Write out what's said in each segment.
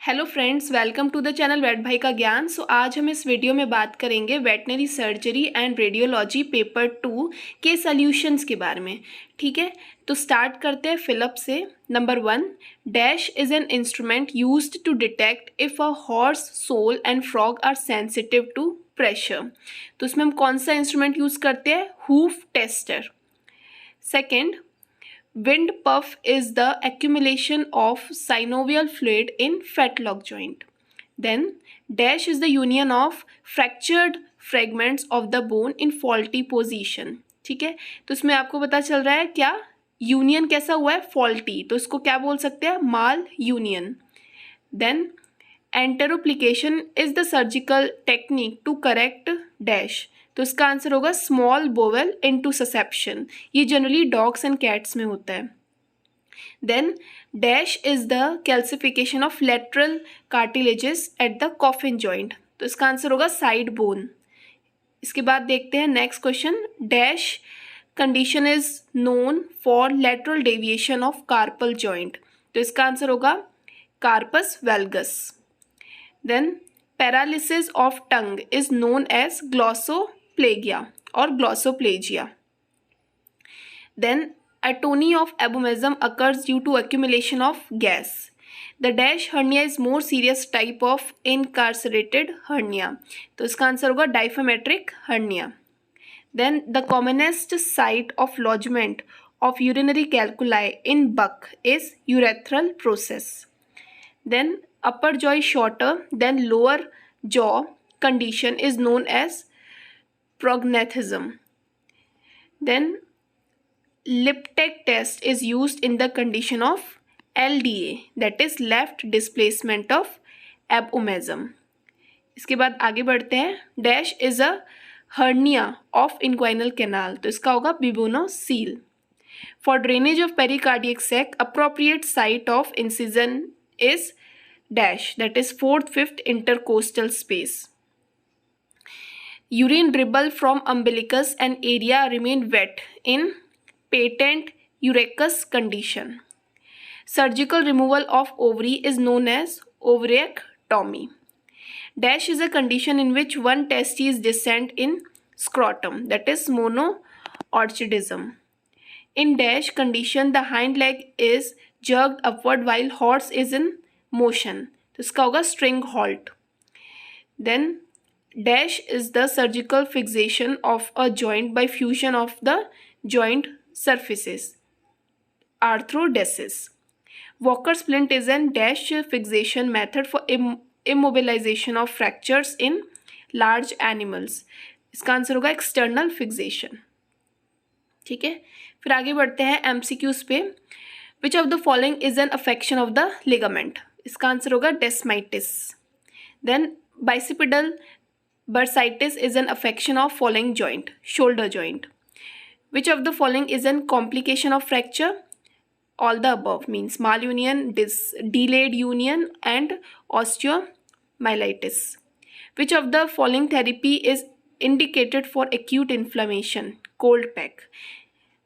Hello friends, welcome to the channel vet भाई का ज्ञान। आज हम इस वीडियो में बात करेंगे veterinary surgery and radiology paper 2 के सॉल्यूशंस के बारे में। ठीक है, तो स्टार्ट करते हैं फिलअप से। Number 1, dash is an instrument used to detect if a horse, sole and frog are sensitive to pressure. तो इसमें हम कौन सा इंस्ट्रूमेंट यूज करते हैं? Hoof tester. Second, wind puff is the accumulation of synovial fluid in fetlock joint. Then dash is the union of fractured fragments of the bone in faulty position. ठीक है, तो इसमें आपको पता चल रहा है क्या यूनियन कैसा हुआ है? फॉल्टी। तो इसको क्या बोल सकते हैं? Malunion. Then enteroplication is the surgical technique to correct dash. तो इसका आंसर होगा स्मॉल बोवेल इंटूससेप्शन। ये जनरली डॉग्स एंड कैट्स में होता है। Then dash is the calcification of lateral cartilages at the coffin joint. तो इसका आंसर होगा साइड बोन। इसके बाद देखते हैं next question. Dash condition is known for lateral deviation of carpal joint. तो इसका आंसर होगा carpus valgus. Then paralysis of tongue is known as glossoplegia और glossoplegia. Then atony of abomasum occurs due to accumulation of gas. The dash hernia is more serious type of incarcerated hernia. तो इसका answer होगा diaphragmatic hernia. Then the commonest site of lodgement of urinary calculi in buck is urethral process. Then upper jaw is shorter than lower jaw condition is known as prognathism. Then Liptech test is used in the condition of LDA, that is left displacement of abomasum. इसके बाद आगे बढ़ते हैं। Dash is a hernia of inguinal canal. तो इसका होगा bubonocele. For drainage of pericardiac sac appropriate site of incision is dash, that is 4th 5th intercostal space. Urine dribble from umbilicus and area remain wet in patent urachus condition. Surgical removal of ovary is known as ovariectomy. Dash is a condition in which one testis descend in scrotum, that is monoorchidism. In dash condition, the hind leg is jerked upward while horse is in motion. तो इसका होगा string halt. Then dash is the surgical fixation of a joint by fusion of the joint surfaces. Arthrodesis. Walker splint is an dash fixation method for immobilization of fractures in large animals. इसका answer होगा external fixation. ठीक है, फिर आगे बढ़ते हैं MCQs पे। Which of the following is an affection of the ligament? इसका आंसर होगा desmitis. Then bicipital bursitis is an affection of following joint, shoulder joint. Which of the following is an complication of fracture? All the above means malunion, delayed union and osteomyelitis. Which of the following therapy is indicated for acute inflammation? Cold pack.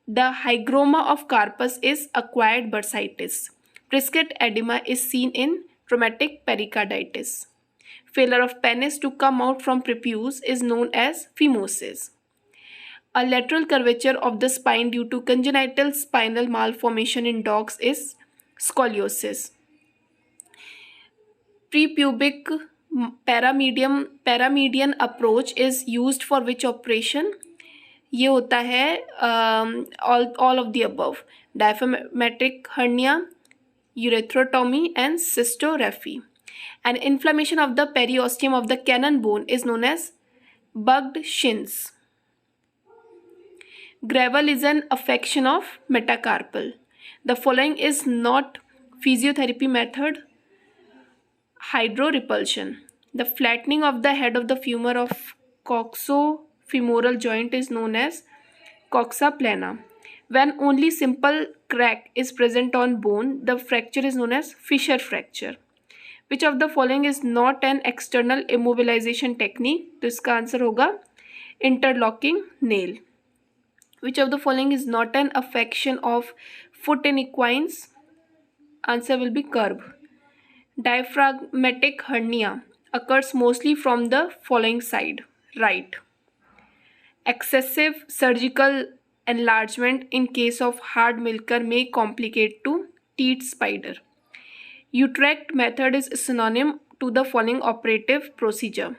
The hygroma of carpus is acquired bursitis. Brisket edema is seen in traumatic pericarditis. Failure of penis to come out from prepuce is known as phimosis. A lateral curvature of the spine due to congenital spinal malformation in dogs is scoliosis. Prepubic paramedian approach is used for which operation? ये होता है all of the above: diaphragmatic hernia, urethrotomy and cystoscopy. An inflammation of the periosteum of the cannon bone is known as bugged shins. Gravel is an affection of metacarpal. The following is not physiotherapy method. Hydrorepulsion. The flattening of the head of the femur of coxofemoral joint is known as coxa plana. When only simple crack is present on bone, the fracture is known as fissure fracture. Which of the following is not an external immobilization technique? तो इसका answer होगा interlocking nail. Which of the following is not an affection of foot in equines? Answer will be curb. Diaphragmatic hernia occurs mostly from the following side, right. Excessive surgical enlargement in case of hard milker may complicate to teat spider. Utrect method is synonym to the following operative procedure,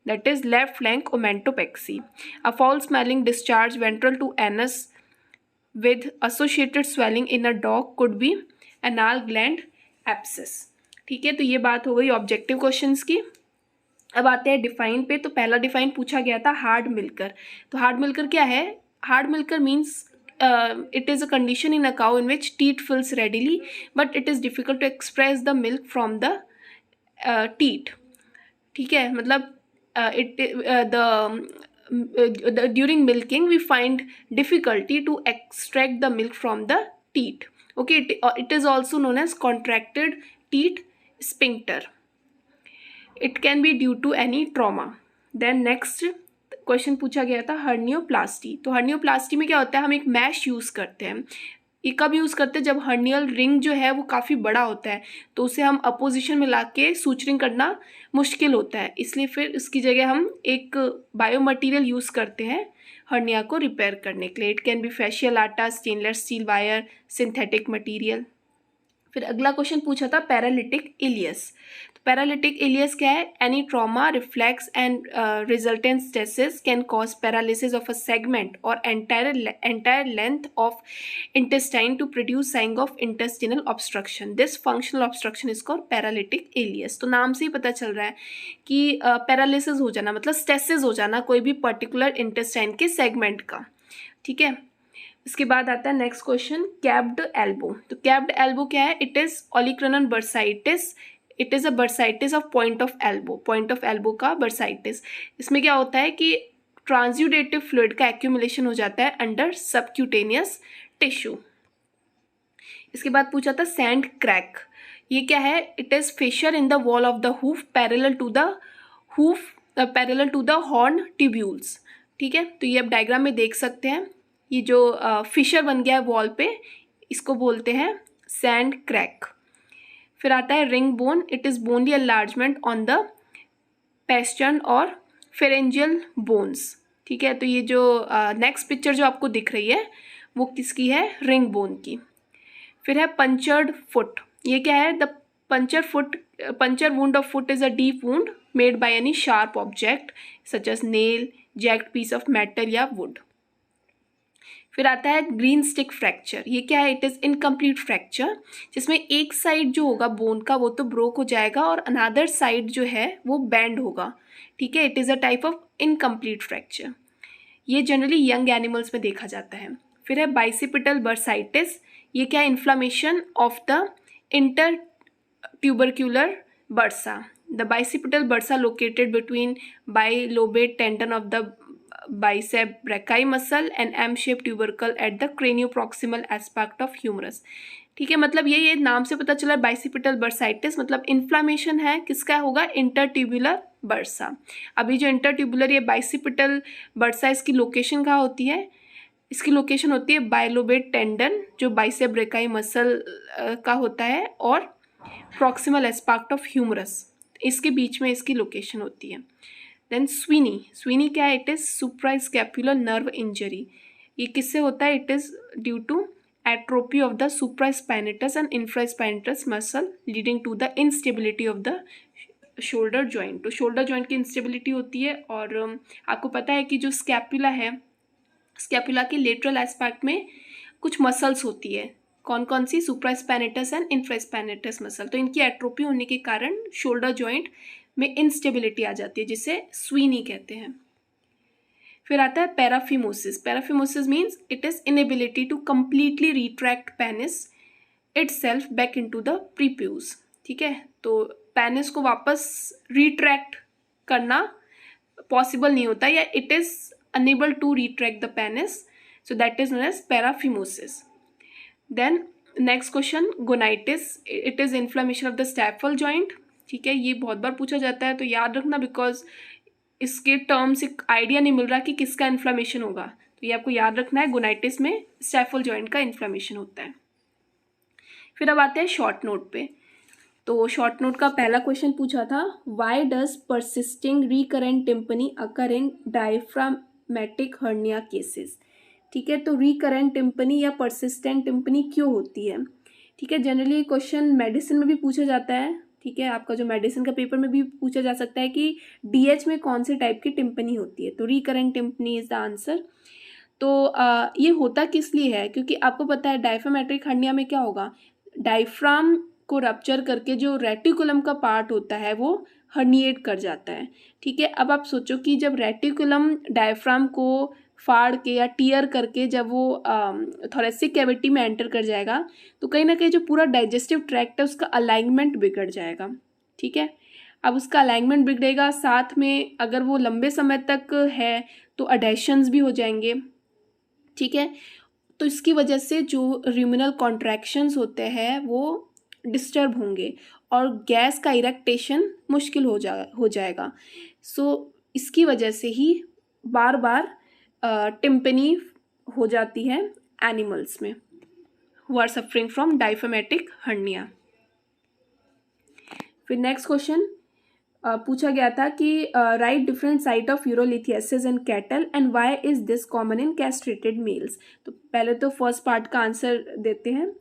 that is left flank omentopexy. A foul smelling discharge ventral to anus with associated swelling in a dog could be anal gland abscess. ठीक है, तो ये बात हो गई objective questions की। अब आते हैं डिफाइन पे। तो पहला डिफाइन पूछा गया था हार्ड मिल्कर। तो हार्ड मिल्कर क्या है? Hard milker means it is a condition in a cow in which teat fills readily but it is difficult to express the milk from the teat. ठीक है, मतलब during milking we find difficulty to extract the milk from the teat. Okay, it is also known as contracted teat sphincter. It can be due to any trauma. Then next question पूछा गया था hernioplasty. तो hernioplasty में क्या होता है, हम एक मैश यूज़ करते हैं। ये कब यूज़ करते हैं? जब हर्नियल रिंग जो है वो काफ़ी बड़ा होता है तो उसे हम अपोजिशन में ला के सूचरिंग करना मुश्किल होता है, इसलिए फिर इसकी जगह हम एक बायो मटीरियल यूज़ करते हैं हर्निया को रिपेयर करने के लिए। It can be fascia lata, stainless steel wire, synthetic material. फिर अगला क्वेश्चन पूछा था पैरालिटिक इलियस। तो पैरालिटिक इलियस क्या है? Any trauma, reflex and resultant stasis can cause paralysis of a segment और entire length of intestine to produce sign of intestinal obstruction. This functional obstruction is called paralytic ileus. तो नाम से ही पता चल रहा है कि पैरालिसिस हो जाना मतलब स्टेसिस हो जाना कोई भी पर्टिकुलर इंटेस्टाइन के सेगमेंट का। ठीक है, इसके बाद आता है नेक्स्ट क्वेश्चन कैप्ड एल्बो। तो कैप्ड एल्बो क्या है? It is olecranon bursitis. It is a bursitis of point of elbow. Point of elbow का बर्साइटिस। इसमें क्या होता है कि ट्रांसयूडेटिव फ्लूइड का एक्यूमुलेशन हो जाता है अंडर सबक्यूटेनियस टिश्यू। इसके बाद पूछा था सैंड क्रैक। ये क्या है? It is fissure in the wall of the hoof parallel to the horn tubules. ठीक है, तो ये आप डायग्राम में देख सकते हैं। ये जो फिशर बन गया है वॉल पे, इसको बोलते हैं सैंड क्रैक। फिर आता है ring bone. It is bony enlargement on the pastern और फेरेंजियल बोन्स। ठीक है, तो ये जो नेक्स्ट पिक्चर जो आपको दिख रही है वो किसकी है? रिंग बोन की। फिर है पंचर्ड फुट। ये क्या है? The puncture wound of foot is a deep wound made by any sharp object such as nail, jagged piece of metal या वुड। फिर आता है ग्रीन स्टिक फ्रैक्चर। ये क्या है? इट इज़ इनकम्प्लीट फ्रैक्चर, जिसमें एक साइड जो होगा बोन का वो तो ब्रोक हो जाएगा और अनदर साइड जो है वो बैंड होगा। ठीक है, it is a type of incomplete fracture. ये जनरली यंग एनिमल्स में देखा जाता है। फिर है बाइसिपिटल बर्साइटिस। ये क्या है? Inflammation of the intertubercular bursa. The bicipital bursa located between bilobed tendon of the bicep brachii muscle and M-shaped tubercle at the cranioproximal aspect of humerus। ठीक है, मतलब ये नाम से पता चला बाइसिपिटल बर्साइटिस मतलब इन्फ्लामेशन है किसका होगा? इंटरट्यूबुलर बर्सा। अभी जो इंटरट्यूबुलर ये बाइसिपिटल बर्सा इसकी लोकेशन कहाँ होती है? इसकी लोकेशन होती है बाइलोबेट टेंडन जो बाइसेप ब्रेकाई मसल का होता है और प्रॉक्सिमल एस्पेक्ट ऑफ ह्यूमरस, इसके बीच में इसकी लोकेशन होती है। देन स्वीनी क्या है? It is suprascapular nerve injury. ये किससे होता है? It is due to atrophy of the supraspinatus and infraspinatus muscle leading to the instability of the shoulder joint. तो शोल्डर जॉइंट की इंस्टेबिलिटी होती है और आपको पता है कि जो स्कैपुला है, स्कैपुला के लेटरल एस्पेक्ट में कुछ मसल्स होती है। कौन कौन सी? Supraspinatus and infraspinatus muscle. तो इनकी एट्रोपी होने के कारण शोल्डर जॉइंट में इंस्टेबिलिटी आ जाती है जिसे स्वीनी कहते हैं। फिर आता है paraphimosis. Paraphimosis means it is inability to completely retract penis itself back into the prepuce. ठीक है, तो पेनिस को वापस रिट्रैक्ट करना पॉसिबल नहीं होता या it is unable to retract the penis, so that is known as paraphimosis. Then next question gonitis. It is inflammation of the stifle joint. ठीक है, ये बहुत बार पूछा जाता है तो याद रखना बिकॉज इसके टर्म से आइडिया नहीं मिल रहा कि किसका इन्फ्लेमेशन होगा, तो ये आपको याद रखना है। गोनाइटिस में स्टैफल जॉइंट का इन्फ्लेमेशन होता है। फिर अब आते हैं शॉर्ट नोट पे। तो शॉर्ट नोट का पहला क्वेश्चन पूछा था, why does persisting recurrent tympany occur in diaphragmatic hernia cases. ठीक है, तो रिकरेंट टिम्पनी या परसिस्टेंट टिम्पनी क्यों होती है। ठीक है, जनरली क्वेश्चन मेडिसिन में भी पूछा जाता है। ठीक है, आपका जो मेडिसिन का पेपर में भी पूछा जा सकता है कि डीएच में कौन से टाइप की टिम्पनी होती है, तो recurrent tympany is the answer. तो ये होता किस लिए है, क्योंकि आपको पता है डायफ्रामेट्रिक हर्निया में क्या होगा, डायफ्राम को रप्चर करके जो रेटिकुलम का पार्ट होता है वो हर्निएट कर जाता है। ठीक है, अब आप सोचो कि जब रेटिकुलम डायफ्राम को फाड़ के या टीयर करके जब वो थोरेसिक कैविटी में एंटर कर जाएगा तो कहीं ना कहीं जो पूरा डाइजेस्टिव ट्रैक्ट है उसका अलाइनमेंट बिगड़ जाएगा। ठीक है, अब उसका अलाइनमेंट बिगड़ेगा, साथ में अगर वो लंबे समय तक है तो अडेशंस भी हो जाएंगे। ठीक है, तो इसकी वजह से जो र्यूमिनल कॉन्ट्रैक्शंस होते हैं वो डिस्टर्ब होंगे और गैस का इरेक्टेशन मुश्किल हो जाएगा। सो इसकी वजह से ही बार बार टिम्पनी हो जाती है एनिमल्स में who are suffering from diaphragmatic hernia. फिर नेक्स्ट क्वेश्चन पूछा गया था कि write different site of urolithiasis in cattle and why is this common in castrated males. तो पहले तो फर्स्ट पार्ट का आंसर देते हैं।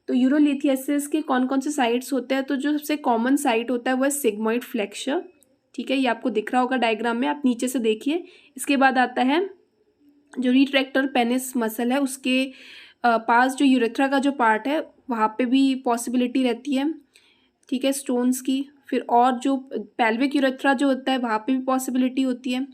तो यूरोलिथियसिस के कौन कौन से साइट्स होते हैं, तो जो सबसे कॉमन साइट होता है वो है सिग्मोइड फ्लेक्सर। ठीक है, ये आपको दिख रहा होगा डायग्राम में, आप नीचे से देखिए। इसके बाद आता है जो रिट्रैक्टर पेनिस मसल है उसके पास जो यूरेथ्रा का जो पार्ट है वहाँ पे भी पॉसिबिलिटी रहती है। ठीक है, स्टोन्स की। फिर और जो पेल्विक यूरेथ्रा जो होता है वहाँ पे भी पॉसिबिलिटी होती है,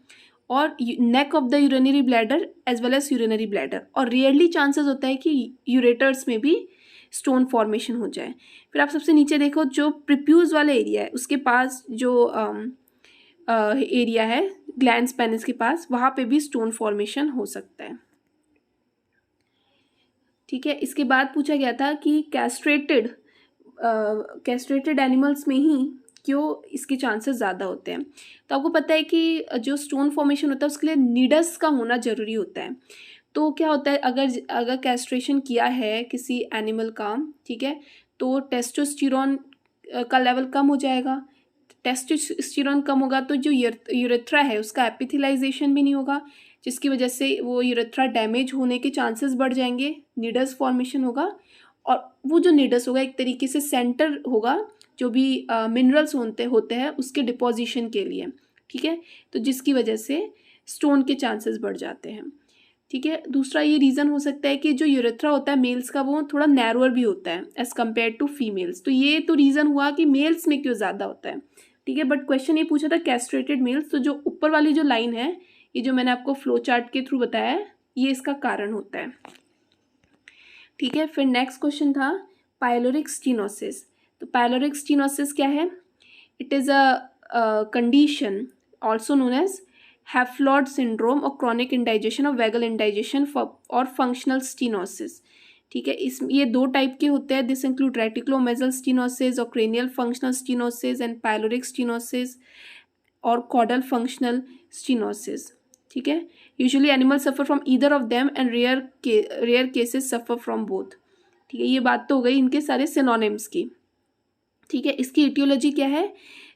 और neck of the urinary bladder as well as urinary bladder, और रेयरली चांसेस होता है कि यूरेटर्स में भी स्टोन फॉर्मेशन हो जाए। फिर आप सबसे नीचे देखो जो प्रिप्यूज वाला एरिया है उसके पास जो एरिया है ग्लैंड्स पेनिस के पास, वहाँ पे भी स्टोन फॉर्मेशन हो सकता है। ठीक है, इसके बाद पूछा गया था कि कैस्ट्रेटेड एनिमल्स में ही क्यों इसके चांसेस ज़्यादा होते हैं। तो आपको पता है कि जो स्टोन फॉर्मेशन होता है उसके लिए निडस का होना ज़रूरी होता है। तो क्या होता है, अगर कैस्ट्रेशन किया है किसी एनिमल का, ठीक है, तो टेस्टोस्टेरोन का लेवल कम हो जाएगा। टेस्टोस्टेरोन कम होगा तो जो यूरेथ्रा है उसका एपिथेलाइजेशन भी नहीं होगा, जिसकी वजह से वो यूरेथ्रा डैमेज होने के चांसेस बढ़ जाएंगे, निडस फॉर्मेशन होगा। और वो जो निडस होगा एक तरीके से सेंटर होगा जो भी मिनरल्स होते हैं उसके डिपोजिशन के लिए। ठीक है, तो जिसकी वजह से स्टोन के चांसेस बढ़ जाते हैं। ठीक है, दूसरा ये रीज़न हो सकता है कि जो यूरेथ्रा होता है मेल्स का वो थोड़ा नैरोअर भी होता है एज़ कम्पेयर टू फीमेल्स। तो ये तो रीज़न हुआ कि मेल्स में क्यों ज़्यादा होता है। ठीक है, बट क्वेश्चन ये पूछा था कैस्ट्रेटेड मेल्स, तो जो ऊपर वाली जो लाइन है ये जो मैंने आपको फ्लो चार्ट के थ्रू बताया है ये इसका कारण होता है। ठीक है, फिर नेक्स्ट क्वेश्चन था पाइलोरिक स्टीनोसिस। तो पाइलोरिक स्टीनोसिस क्या है, it is a condition also known as Hoflund syndrome और क्रॉनिक इंडाइजेशन और वैगल इंडाइजेशन और फंक्शनल स्टीनोसिस। ठीक है, ये दो टाइप के होते हैं। दिस इंक्लूड रेटिकुलोमेजल स्टीनोसिस और cranial functional stenosis and pyloric stenosis और कॉडल फंक्शनल स्टीनोसिस। ठीक है, usually animal suffer from either of them and rare cases suffer from both. ठीक है, ये बात तो हो गई इनके सारे सिनोनिम्स की। ठीक है, इसकी इटियोलॉजी क्या है,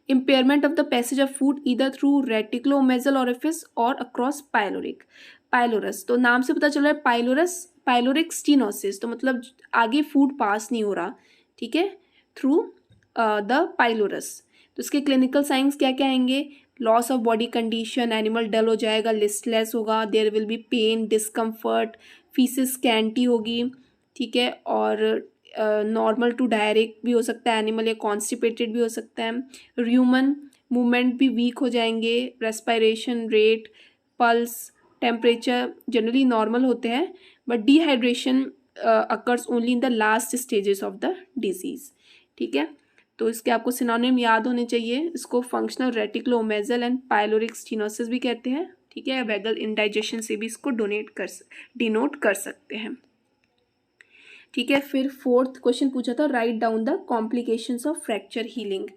impairment of the passage of food either through reticulo-omasal orifice और अक्रॉस पाइलोरस। तो नाम से पता चल रहा है पाइलोरिक स्टीनोसिस, तो मतलब आगे फूड पास नहीं हो रहा। ठीक है, थ्रू द पाइलोरस। तो इसके क्लिनिकल साइंस क्या क्या आएंगे, loss of body condition, animal dull हो जाएगा, लिस्टलेस होगा, there will be pain, discomfort, faeces scanty होगी। ठीक है, और नॉर्मल टू डायरिक भी हो सकता है एनिमल, या कॉन्स्टिपेटेड भी हो सकता है। ह्यूमन मूवमेंट भी वीक हो जाएंगे, respiration rate, pulse, temperature generally normal होते हैं, but dehydration occurs only in the last stages of the disease. ठीक है, तो इसके आपको सिनोनिम याद होने चाहिए। इसको फंक्शनल रेटिकुलोमेजल एंड पाइलोरिक स्टीनोसिस भी कहते हैं। ठीक है, वैगल इंडाइजेशन से भी इसको डिनोट कर सकते हैं। ठीक है, फिर फोर्थ क्वेश्चन पूछा था right down the complications of fracture healing.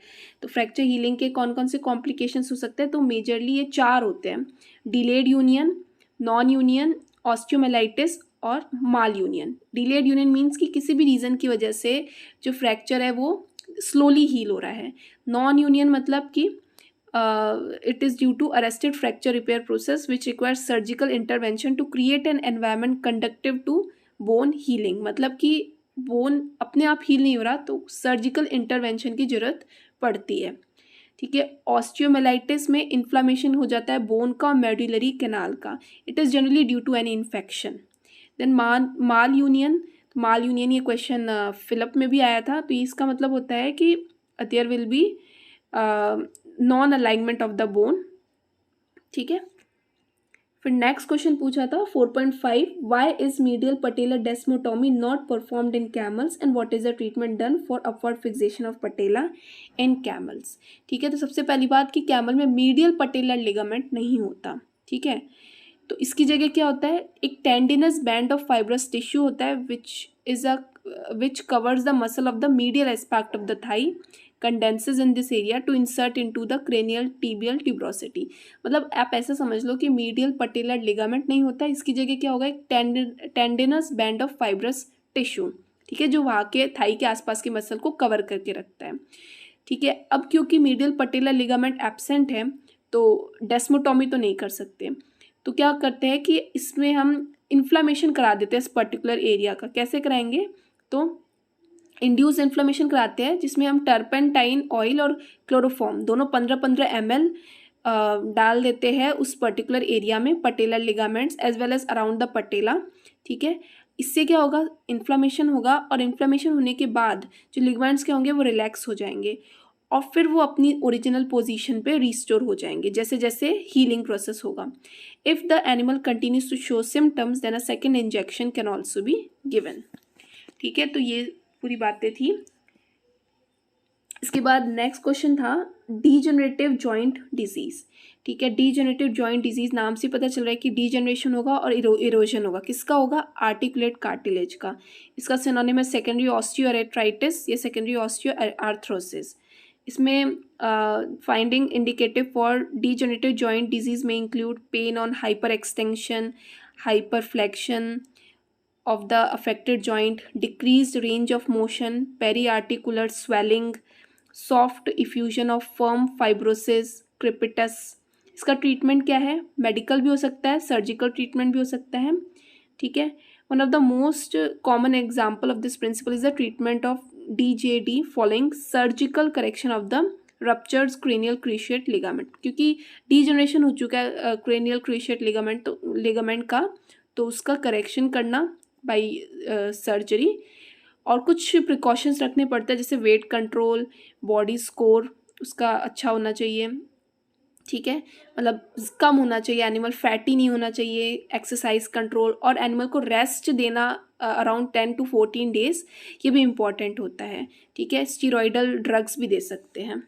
तो फ्रैक्चर हीलिंग के कौन कौन से कॉम्प्लिकेशंस हो सकते हैं, तो मेजरली ये 4 होते हैं, डिलेड यूनियन, नॉन यूनियन, ऑस्टियोमेलाइटिस और माल यूनियन। डिलेड यूनियन मीन्स कि किसी भी रीज़न की वजह से जो फ्रैक्चर है वो स्लोली हील हो रहा है। नॉन यूनियन मतलब कि it is due to arrested fracture repair process which requires surgical intervention to create an environment conducive to bone healing, मतलब कि बोन अपने आप हील नहीं हो रहा तो सर्जिकल इंटरवेंशन की ज़रूरत पड़ती है। ठीक है। ऑस्टियोमेलाइटिस में इन्फ्लामेशन हो जाता है बोन का, मेडुलरी कैनाल का। It is generally due to any infection. Then mal union, mal union ये क्वेश्चन फिलअप में भी आया था, तो इसका मतलब होता है कि there will be non alignment of the bone. ठीक है। फिर नेक्स्ट क्वेश्चन पूछा था 4.5, why is medial patellar desmotomy not performed in camels and what is the treatment done for upward fixation of patella in camels. ठीक है। तो सबसे पहली बात कि कैमल में मीडियल पटेलर लिगामेंट नहीं होता। ठीक है। तो इसकी जगह क्या होता है, एक tendinous band of fibrous tissue होता है which covers the muscle of the medial aspect of the thigh, condenses in this area to insert into the cranial tibial tuberosity. मतलब आप ऐसा समझ लो कि मीडियल पटेलर लिगामेंट नहीं होता, इसकी जगह क्या होगा, एक tendinous band of fibrous tissue. ठीक है, जो वहाँ के थाई के आसपास के मसल को कवर करके रखता है। ठीक है। अब क्योंकि मीडियल पटेलर लिगामेंट एब्सेंट है तो डेस्मोटोमी तो नहीं कर सकते, तो क्या करते हैं कि इसमें हम इन्फ्लामेशन करा देते हैं इस पर्टिकुलर एरिया का। कैसे कराएंगे, तो इंड्यूस इन्फ्लामेशन कराते हैं जिसमें हम टर्पेंटाइन ऑयल और क्लोरोफॉर्म दोनों 15-15 ml डाल देते हैं उस पर्टिकुलर एरिया में, patellar ligaments as well as around the patella. ठीक है। इससे क्या होगा, इन्फ्लामेशन होगा और इन्फ्लामेशन होने के बाद जो लिगामेंट्स के होंगे वो रिलैक्स हो जाएंगे और फिर वो अपनी ओरिजिनल पोजीशन पे रिस्टोर हो जाएंगे जैसे जैसे हीलिंग प्रोसेस होगा। If the animal continues to show symptoms then a second injection can also be given. ठीक है। तो ये पूरी बातें थी। इसके बाद नेक्स्ट क्वेश्चन था डीजेनरेटिव जॉइंट डिजीज। ठीक है। डीजेनरेटिव जॉइंट डिजीज नाम से पता चल रहा है कि डीजेनरेशन होगा और इरोजन होगा। किसका होगा, आर्टिकुलेट कार्टिलेज का। इसका सिनोनिम है सेकेंडरी ऑस्टियोआर्थराइटिस या सेकेंडरी ऑस्टियोआर्थरोसिस। इसमें finding indicative for degenerative joint disease में include pain on hyperextension, hyperflexion of the affected joint, decreased range of motion, periarticular swelling, soft effusion of firm fibrosis, crepitus। इसका treatment क्या है, medical भी हो सकता है, surgical treatment भी हो सकता है। ठीक है। One of the most common example of this principle is the treatment of DJD following surgical correction of the ruptured cranial cruciate ligament, क्योंकि डीजनरेशन हो चुका है क्रेनियल क्रूशिएट लिगामेंट का, तो उसका करेक्शन करना बाई सर्जरी। और कुछ प्रिकॉशंस रखने पड़ते हैं जैसे वेट कंट्रोल, बॉडी स्कोर उसका अच्छा होना चाहिए। ठीक है। मतलब कम होना चाहिए, एनिमल फैटी नहीं होना चाहिए, एक्सरसाइज कंट्रोल और एनिमल को रेस्ट देना अराउंड 10 to 14 days, ये भी इम्पॉर्टेंट होता है। ठीक है। स्टीरॉयडल ड्रग्स भी दे सकते हैं।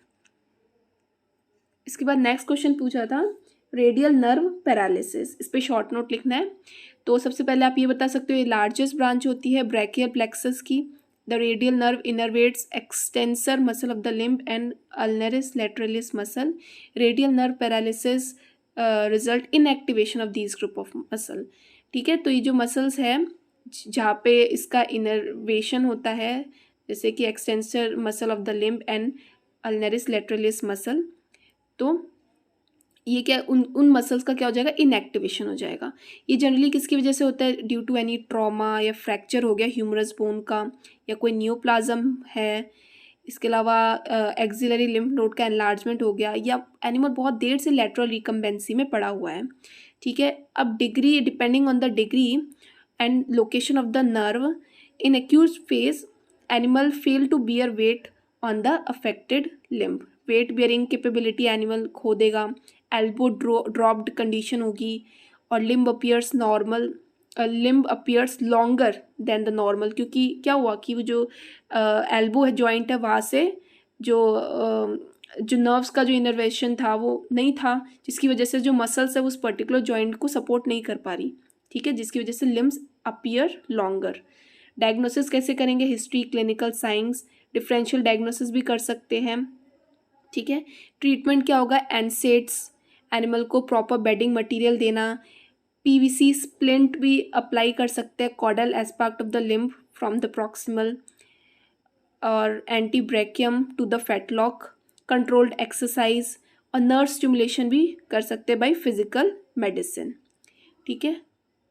इसके बाद नेक्स्ट क्वेश्चन पूछा था रेडियल नर्व पैरालिसिस, इस पर शॉर्ट नोट लिखना है। तो सबसे पहले आप ये बता सकते हो ये लार्जेस्ट ब्रांच होती है ब्रैकियल प्लेक्सस की। The radial nerve innervates extensor muscle of the limb and ulnaris lateralis muscle. Radial nerve paralysis result in activation of these group of muscle. ठीक है। तो ये जो मसल्स है जहाँ पे इसका इनर्वेशन होता है, जैसे कि extensor muscle of the limb and ulnaris lateralis muscle, तो ये क्या उन मसल्स का क्या हो जाएगा, इनएक्टिवेशन हो जाएगा। ये जनरली किसकी वजह से होता है, ड्यू टू एनी ट्रॉमा या फ्रैक्चर हो गया ह्यूमरस बोन का या कोई नियोप्लाज्म है। इसके अलावा एक्सिलरी लिम्फ नोड का एनलार्जमेंट हो गया या एनिमल बहुत देर से लैटरल रिकम्बेंसी में पड़ा हुआ है। ठीक है। अब degree, depending on the degree and location of the nerve in acute phase, animal fail to bear weight on the affected limb. Weight bearing capability animal खो देगा, एल्बो ड्रॉप्ड कंडीशन होगी और limb appears normal, limb appears longer than the normal, क्योंकि क्या हुआ कि वो जो एल्बो जॉइंट है वहाँ से जो नर्व्स का जो इनर्वेशन था वो नहीं था, जिसकी वजह से जो मसल्स है उस पर्टिकुलर जॉइंट को सपोर्ट नहीं कर पा रही। ठीक है। जिसकी वजह से लिम्ब्स अपीयर लॉन्गर। डायग्नोसिस कैसे करेंगे, history, clinical science, differential diagnosis भी कर सकते हैं। ठीक है। ट्रीटमेंट क्या होगा, एनसेट्स, एनिमल को प्रॉपर बेडिंग मटेरियल देना, PVC स्प्लिंट भी अप्लाई कर सकते हैं, caudal aspect of the limb from the proximal, और antebrachium to the fetlock, controlled exercise और नर्व स्टिमुलेशन भी कर सकते हैं बाई फिजिकल मेडिसिन। ठीक है,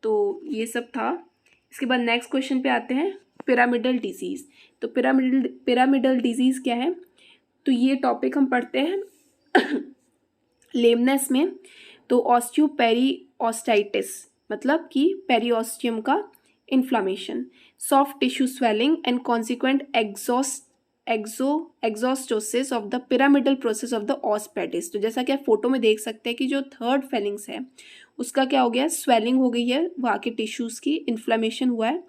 तो ये सब था। इसके बाद नेक्स्ट क्वेश्चन पे आते हैं, पिरामिडल डिजीज़। तो पिरामिडल डिजीज़ क्या है? तो ये टॉपिक हम पढ़ते हैं लेमनेस में। तो ऑस्टियोपेरियोस्टाइटिस मतलब कि पेरियोस्टियम का inflammation, soft tissue swelling and consequent exostosis of the pyramidal process of the os pedis. तो जैसा कि आप फोटो में देख सकते हैं कि जो थर्ड फेलिंग्स है उसका क्या हो गया, स्वेलिंग हो गई है, वहाँ के टिश्यूज़ की इन्फ्लामेशन हुआ है।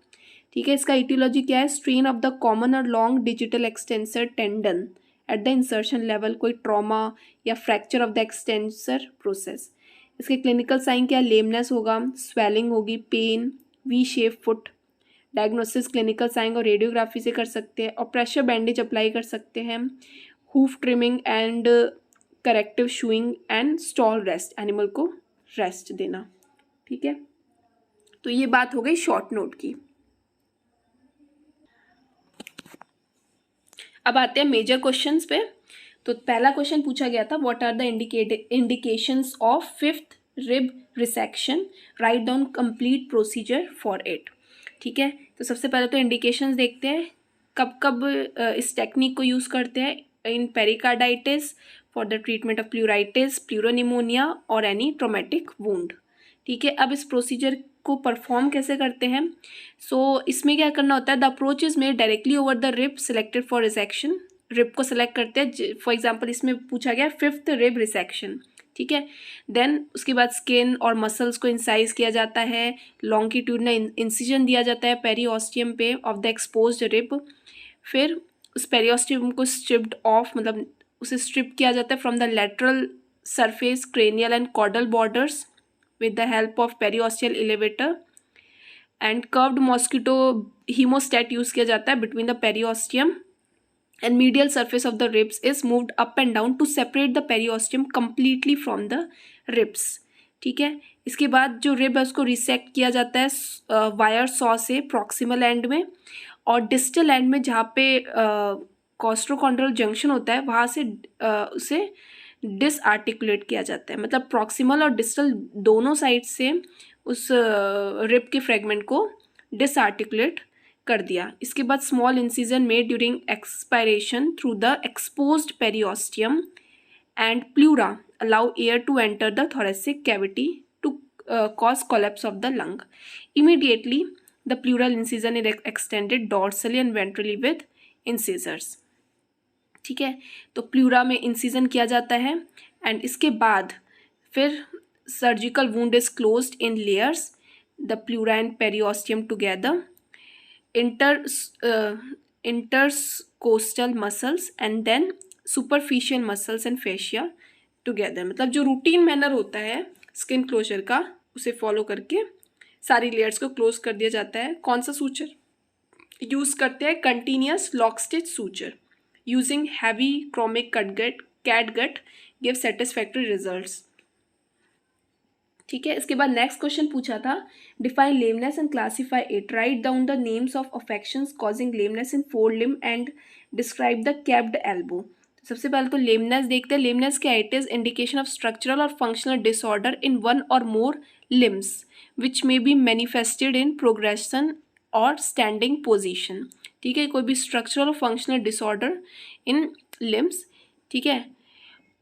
ठीक है, इसका इटियोलॉजी क्या है, स्ट्रेन ऑफ द कॉमन और long digital extensor tendon at the insertion level, कोई ट्रॉमा या fracture of the extensor process. इसके क्लिनिकल साइन क्या, लेमनेस होगा, स्वेलिंग होगी, pain, V shape foot. Diagnosis clinical sign और रेडियोग्राफी से कर सकते हैं और प्रेशर बैंडेज अप्लाई कर सकते हैं। Hoof trimming and corrective shoeing and stall rest, animal को रेस्ट देना। ठीक है, तो ये बात हो गई शॉर्ट नोट की। अब आते हैं मेजर क्वेश्चंस पे। तो पहला क्वेश्चन पूछा गया था, what are the indications of fifth rib resection, right down complete procedure for it. ठीक है, तो सबसे पहले तो इंडिकेशंस देखते हैं, कब कब इस टेक्निक को यूज़ करते हैं। In pericarditis, for the treatment of pleuritis, pleuropneumonia और एनी ट्रोमेटिक वुंड। ठीक है, अब इस प्रोसीजर को परफॉर्म कैसे करते हैं। इसमें क्या करना होता है, the approach is made directly over the rib selected for resection. Rib को सिलेक्ट करते हैं, फॉर एग्जांपल इसमें पूछा गया फिफ्थ रिब रिसेक्शन। ठीक है, देन उसके बाद स्किन और मसल्स को इंसाइज किया जाता है, लॉन्गिट्यूडनल इंसिजन दिया जाता है पेरियोस्टियम पे ऑफ द एक्सपोज्ड रिब। फिर उस पेरियोस्टियम को स्ट्रिप्ड ऑफ, मतलब उसे स्ट्रिप किया जाता है from the lateral surface, cranial and caudal borders with the help of periosteal elevator, and curved mosquito hemostat use किया जाता है between the periosteum and medial surface of the ribs is moved up and down to separate the periosteum completely from the ribs। ठीक है, इसके बाद जो rib है उसको रिसेक्ट किया जाता है वायर सॉ से प्रॉक्सिमल एंड में, और डिस्टल एंड में जहाँ पे कॉस्ट्रोकॉन्ड्रल जंक्शन होता है वहाँ से उसे डिसआर्टिकुलेट किया जाता है, मतलब प्रॉक्सिमल और डिस्टल दोनों साइड से उस रिब के फ्रेगमेंट को डिसआर्टिकुलेट कर दिया। इसके बाद small incision made during expiration through the exposed periosteum and pleura allow air to enter the thoracic cavity to cause collapse of the lung. Immediately the pleural incision is extended dorsally and ventrally with scissors. ठीक है, तो pleura में incision किया जाता है and इसके बाद फिर surgical wound is closed in layers, the pleura and periosteum together, intercostal muscles and then superficial muscles and fascia together. मतलब जो रूटीन मैनर होता है स्किन क्लोजर का उसे फॉलो करके सारी लेयर्स को क्लोज कर दिया जाता है। कौन सा सूचर यूज़ करते हैं, continuous lock stitch suture using heavy chromic catgut give satisfactory results। ठीक है, इसके बाद नेक्स्ट क्वेश्चन पूछा था, define lameness and classify it, write down the names of affections causing lameness in fore limb and describe the capped elbow. सबसे पहले तो lameness देखते हैं। लेमनेस क्या, it is indication of structural और फंक्शनल डिसऑर्डर इन वन और more limbs which may be manifested in progression और standing position. ठीक है, कोई भी स्ट्रक्चरल और फंक्शनल डिसऑर्डर इन लिम्स। ठीक है,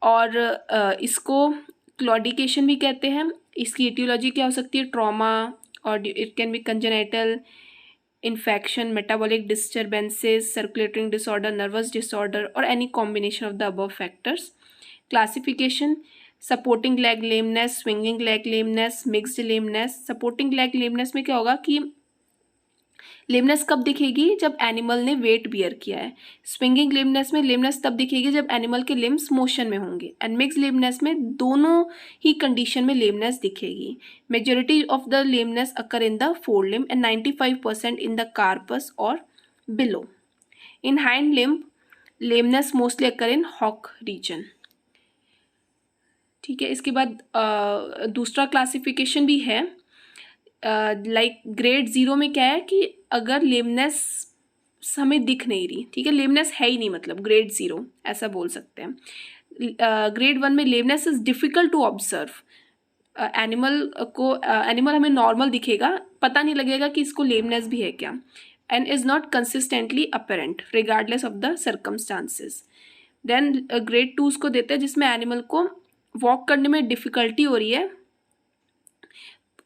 और इसको क्लॉडिकेशन भी कहते हैं। इसकी इटियोलॉजी क्या हो सकती है, ट्रॉमा, और it can be congenital infection, metabolic disturbances, circulatory disorder, nervous disorder और any combination of the above factors. Classification, supporting leg lameness, swinging leg lameness, mixed lameness. Supporting leg lameness में क्या होगा कि लेमनेस कब दिखेगी, जब animal ने wait beer किया है। स्विंगिंग लेमनेस में लेमनेस तब दिखेगी जब एनिमल के लिम्स मोशन में होंगे। एंड मिक्स लेमनेस में दोनों ही कंडीशन में लेमनेस दिखेगी। Majority of the lameness occur in the fore limb and 95% in the carpus और below. In hind limb lameness mostly occur in hock region. ठीक है, इसके बाद दूसरा क्लासिफिकेशन भी है, लाइक ग्रेड 0 में क्या है कि अगर लेमनेस हमें दिख नहीं रही, ठीक है, लेमनेस है ही नहीं, मतलब ग्रेड 0 ऐसा बोल सकते हैं। ग्रेड 1 में lameness is difficult to observe, animal हमें नॉर्मल दिखेगा, पता नहीं लगेगा कि इसको लेमनेस भी है क्या, and is not consistently apparent regardless of the circumstances. Then grade 2 उसको देते हैं जिसमें एनिमल को वॉक करने में डिफिकल्टी हो रही है,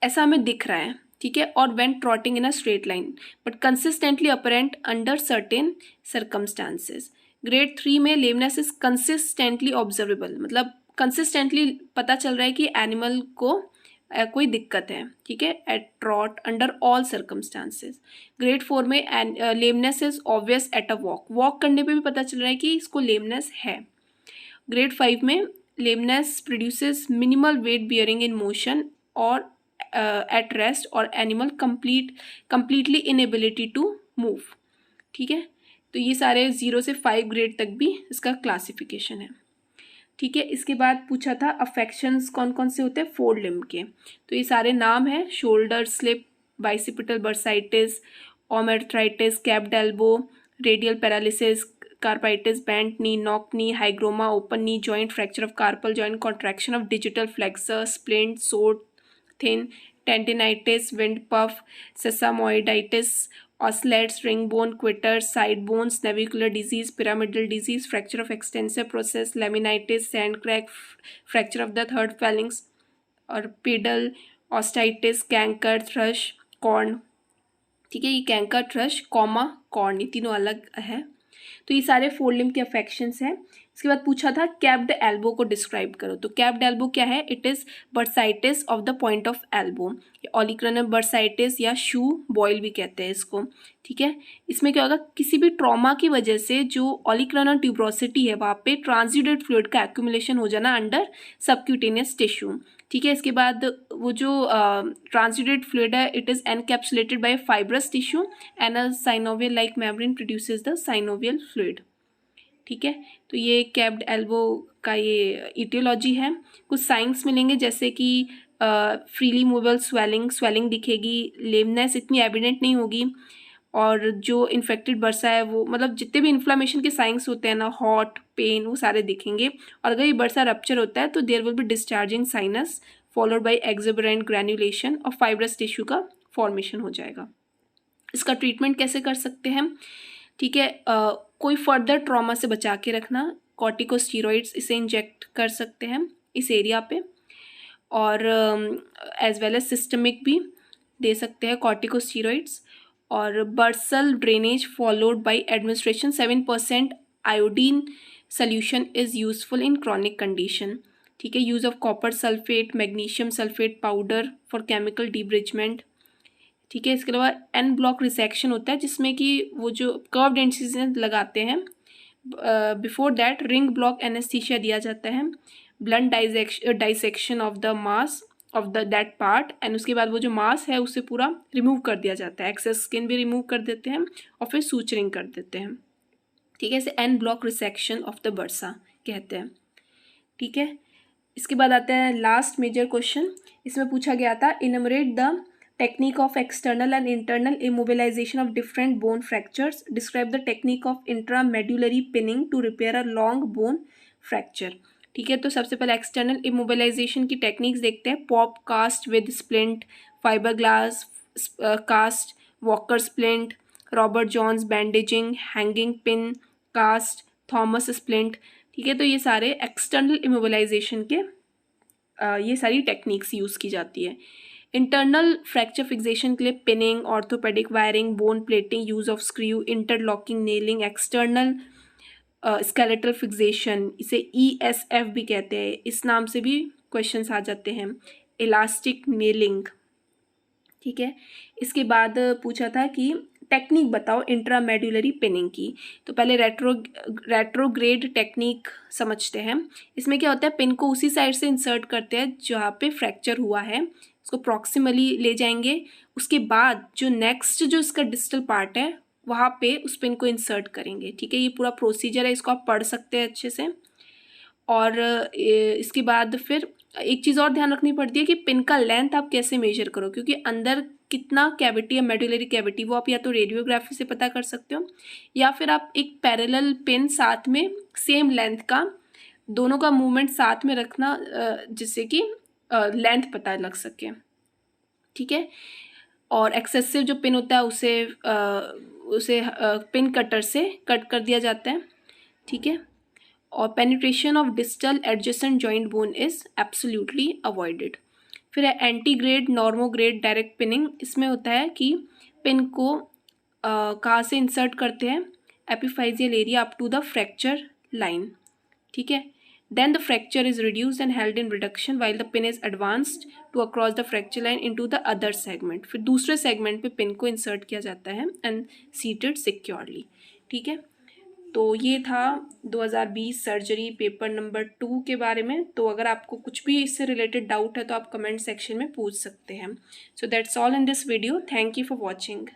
ऐसा हमें दिख रहा है, ठीक है, और when trotting in a straight line but consistently apparent under certain circumstances. Grade 3 में लेमनेस इज कंसिस्टेंटली ऑब्जर्वेबल, मतलब कंसिस्टेंटली पता चल रहा है कि एनिमल को कोई दिक्कत है, ठीक है, at trot under all circumstances. Grade 4 में lameness is obvious at a walk करने पे भी पता चल रहा है कि इसको लेमनेस है। ग्रेड 5 में lameness produces minimal weight bearing in motion और एट रेस्ट और animal completely inability to move, ठीक है। तो ये सारे 0 से 5 ग्रेड तक भी इसका क्लासिफिकेशन है, ठीक है। इसके बाद पूछा था अफेक्शंस कौन कौन से होते हैं 4 लिम्ब के, तो ये सारे नाम है shoulder slip, bicipital bursitis, omarthritis, capped elbow, radial paralysis, carpitis, bent knee, knock knee, hygroma, open knee joint, fracture of carpal joint, contraction of digital flexor, splint, sore, shin, tendinitis, wind puff, sesamoiditis, oscillate, ring bone, quitter, side bones, navicular disease, pyramidal disease, fracture of extensor process, laminitis, sand crack, fracture of the third phalanx और pedal, osteitis, canker, thrush, corn, ठीक है। ये canker, thrust, comma, corn, ये तीनों अलग है। तो ये सारे 4 लिम्ब के अफेक्शंस हैं। इसके बाद पूछा था कैप्ड एल्बो को डिस्क्राइब करो, तो कैप्ड एल्बो क्या है, it is bursitis of the point of elbow, olecranon bursitis या शू बॉयल भी कहते हैं इसको, ठीक है। इसमें क्या होगा, किसी भी ट्रॉमा की वजह से जो ओलिक्रनल ट्यूब्रोसिटी है वहाँ पे ट्रांसड्यूडेड फ्लूइड का एक्यूमुलेशन हो जाना अंडर सबक्यूटेनियस टिश्यू, ठीक है। इसके बाद वो जो ट्रांसड्यूडेड फ्लूइड है it is encapsulated by fibrous tissue and a synovial like membrane produces the synovial fluid, ठीक है। तो ये कैप्ड एल्बो का ये इटियोलॉजी है। कुछ साइंस मिलेंगे जैसे कि फ्रीली मूवेबल स्वेलिंग दिखेगी, लेमनेस इतनी एविडेंट नहीं होगी, और जो इन्फेक्टेड बर्सा है वो, मतलब जितने भी इन्फ्लामेशन के साइंस होते हैं ना, हॉट, पेन, वो सारे दिखेंगे। और अगर ये बर्सा रप्चर होता है तो there will be discharging sinus followed by exuberant granulation और फाइब्रस टिश्यू का फॉर्मेशन हो जाएगा। इसका ट्रीटमेंट कैसे कर सकते हैं, ठीक है, कोई फर्दर ट्रॉमा से बचा के रखना, कॉर्टिकोस्टीरॉइड्स इसे इंजेक्ट कर सकते हैं इस एरिया पे, और एज वेल एज सिस्टमिक भी दे सकते हैं कॉर्टिकोस्टीरॉइड्स, और bursal drainage followed by administration 7% iodine solution is useful in chronic condition, ठीक है। Use of copper sulphate, magnesium sulphate powder for chemical debridement, ठीक है। इसके अलावा एन ब्लॉक रिसेक्शन होता है जिसमें कि वो जो कर्व्ड इंसिजन लगाते हैं, before that ring block anaesthesia दिया जाता है, blunt dissection of the mass of the that part, and उसके बाद वो जो मास है उसे पूरा रिमूव कर दिया जाता है, एक्सेस स्किन भी रिमूव कर देते हैं और फिर सूचरिंग कर देते हैं, ठीक है। इसे en bloc resection of the bursa कहते हैं, ठीक है। इसके बाद आता है लास्ट मेजर क्वेश्चन, इसमें पूछा गया था इनमरेट the technique of external and internal immobilization of different bone fractures, describe the technique of intramedullary pinning to repair a long bone fracture, ठीक है। तो सबसे पहले एक्सटर्नल इमोबिलाइजेशन की टेक्निक्स देखते हैं, pop cast with splint, fibre glass cast, walker splint, Robert Jones bandaging, hanging pin cast, Thomas splint, ठीक है। तो ये सारे एक्सटर्नल इमोबिलाइजेशन के ये सारी टेक्निक्स यूज़ की जाती है। इंटरनल फ्रैक्चर फिक्सेशन के लिए pinning, orthopaedic wiring, bone plating, use of screw, interlocking, nailing, external skeletal fixation, इसे ESF भी कहते हैं, इस नाम से भी क्वेश्चंस आ जाते हैं, इलास्टिक नेलिंग, ठीक है। इसके बाद पूछा था कि टेक्निक बताओ इंट्रामेड्युलरी पिनिंग की, तो पहले रेट्रोग्रेड टेक्निक समझते हैं। इसमें क्या होता है, पिन को उसी साइड से इंसर्ट करते हैं जहाँ पे फ्रैक्चर हुआ है, उसको प्रॉक्सिमली ले जाएंगे, उसके बाद जो नेक्स्ट जो इसका डिस्टल पार्ट है वहाँ पे उस पिन को इंसर्ट करेंगे, ठीक है। ये पूरा प्रोसीजर है, इसको आप पढ़ सकते हैं अच्छे से। और इसके बाद फिर एक चीज़ और ध्यान रखनी पड़ती है कि पिन का लेंथ आप कैसे मेजर करो, क्योंकि अंदर कितना कैविटी है मेडुलरी कैविटी वो आप या तो रेडियोग्राफी से पता कर सकते हो, या फिर आप एक पैरेलल पिन साथ में सेम लेंथ का दोनों का मूवमेंट साथ में रखना, जिससे कि लेंथ पता लग सके। ठीक है। और एक्सेसिव जो पिन होता है उसे पिन कटर से कट कर दिया जाता है। ठीक है। और penetration of distal adjacent joint bone is absolutely avoided. फिर है एंटीग्रेड नॉर्मोग्रेड डायरेक्ट पिनिंग। इसमें होता है कि पिन को कहाँ से इंसर्ट करते हैं, epiphyseal area up to the fracture line. ठीक है। Then the fracture is reduced and held in reduction while the pin is advanced to across the fracture line into the other segment. फिर दूसरे segment पे pin को insert किया जाता है and seated securely. ठीक है। तो ये था 2020 सर्जरी पेपर नंबर 2 के बारे में। तो अगर आपको कुछ भी इससे रिलेटेड डाउट है तो आप कमेंट सेक्शन में पूछ सकते हैं। So that's all in this video. Thank you for watching.